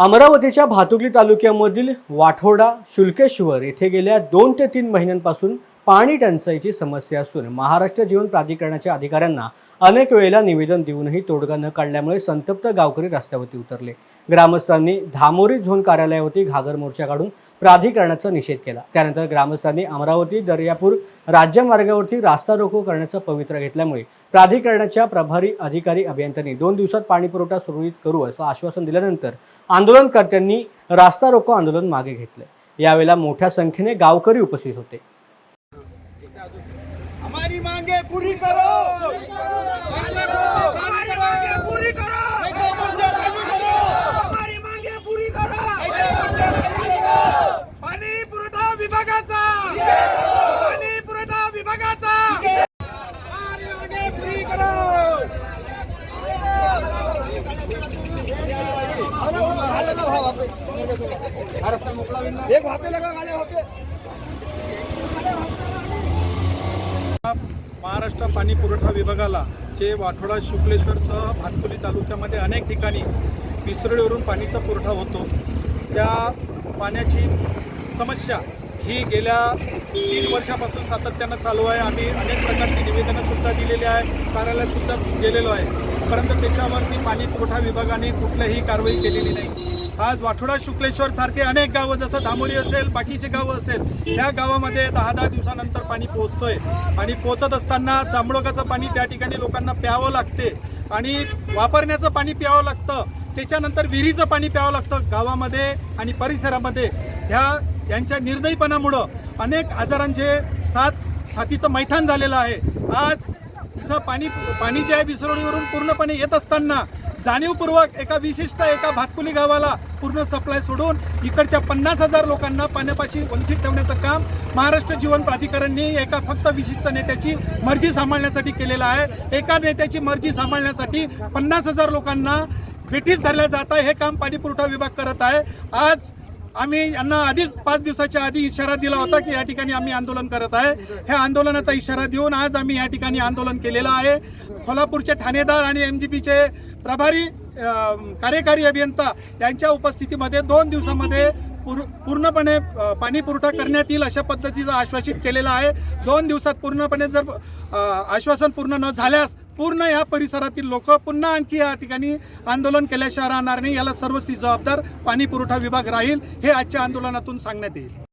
अमरावतीच्या भातुकली तालुक्यामधील वाठोडा शुल्केश्वर येथे गेल्या 2 ते 3 महिन्यांपासून पाणी टंचाईची समस्या असून महाराष्ट्र जीवन प्राधिकरणाच्या अधिकाऱ्यांना अनेक वेळेला निवेदन देऊनही तोडगा न काढल्यामुळे संतप्त गावकरी रस्त्यावरती उतरले। ग्रामस्थांनी धामोरी झोन कार्यालयावरती घागर मोर्चा काढून प्राधिकरणाचा निषेध केला। त्यानंतर ग्रामस्थांनी अमरावती दर्यापूर राज्यमार्गावरती रास्ता रोको करण्याचा पवित्रा घेतल्यामुळे प्राधिकरणाच्या प्रभारी अधिकारी अभियंत्यांनी 2 दिवसात पाणी पुरवठा सुरळीत करू असं आश्वासन दिल्यानंतर आंदोलनकर्त्यांनी रास्ता रोको आंदोलन मागे घेतले। यावेळेला मोठ्या संख्येने गावकरी उपस्थित होते। हमारी मांगे पूरी करो, हमारी मांगे पूरी करो, हमारी मांगे पूरी करो। पाणी पुरवठा विभागाचा, पाणी पुरवठा विभागाचा हमारी मांगे पूरी करो। एक भापे लगा गाड्या होते। महाराष्ट्र पाणी पुरवठा विभागाला जे वाठोडा शुक्लेश्वरसह भातकुली तालुक्यामध्ये अनेक ठिकाणी पिसरडीवरून पाणीचा पुरवठा होतो। त्या पाण्याची समस्या ही गेल्या 3 वर्षापासून सातत्यानं चालू आहे। आम्ही अनेक प्रकारची निवेदनंसुद्धा दिलेली आहे, कार्यालयातसुद्धा गेलेलो आहे, परंतु त्याच्यावरती पाणी पुरवठा विभागाने कुठलीही कारवाई केलेली नाही। आज वाठोडा शुक्लेश्वर सारखे अनेक गावं, जसं धामोरी असेल, बाकीचे गावं असेल, ह्या गावामध्ये 10-10 दिवसानंतर पाणी पोहोचतोय आणि पोहोचत असताना जांभळकाचं पाणी त्या ठिकाणी लोकांना प्यावं लागते आणि वापरण्याचं पाणी प्यावं लागतं, त्याच्यानंतर विहिरीचं पाणी प्यावं लागतं। गावामध्ये आणि परिसरामध्ये यांच्या निर्दयीपणामुळं अनेक आजारांचे साथीचं मैथान झालेलं आहे। आज इथं पाणी जे आहे विसरडीवरून पूर्णपणे येत असताना जाणीवपूर्वक एका भातकुली गावाला पूर्ण सप्लाय सोडून इकडच्या 50,000 लोकांना पाण्यापाशी वंचित ठेवण्याचं काम महाराष्ट्र जीवन प्राधिकरणने एका फक्त विशिष्ट नेत्याची मर्जी सांभाळण्यासाठी केलेलं आहे। एका नेत्याची मर्जी सांभाळण्यासाठी 50,000 लोकांना भेटीस धरल्या जात आहे। हे काम पाणी पुरवठा विभाग करत आहे। आज आम्ही यांना आधीच 5 दिवसाच्या आधी इशारा दिला होता की या ठिकाणी आम्ही आंदोलन करत आहे। ह्या आंदोलनाचा इशारा देऊन आज आम्ही या ठिकाणी आंदोलन केलेलं आहे। कोल्हापूरचे ठाणेदार आणि MGPचे प्रभारी कार्यकारी अभियंता यांच्या उपस्थितीमध्ये 2 दिवसामध्ये पूर्णपणे पाणी पुरवठा करण्यात येईल अशा पद्धतीचं आश्वासित केलेलं आहे। 2 दिवसात पूर्णपणे जर आश्वासन पूर्ण न झाल्यास पूर्ण या परिसरातील लोक पुन्हा आणखी या ठिकाणी आंदोलन केल्याशिवाय राहणार नाही। याला सर्वस्वी जबाबदार पाणी पुरवठा विभाग राहील, हे आजच्या आंदोलनातून सांगण्यात येईल।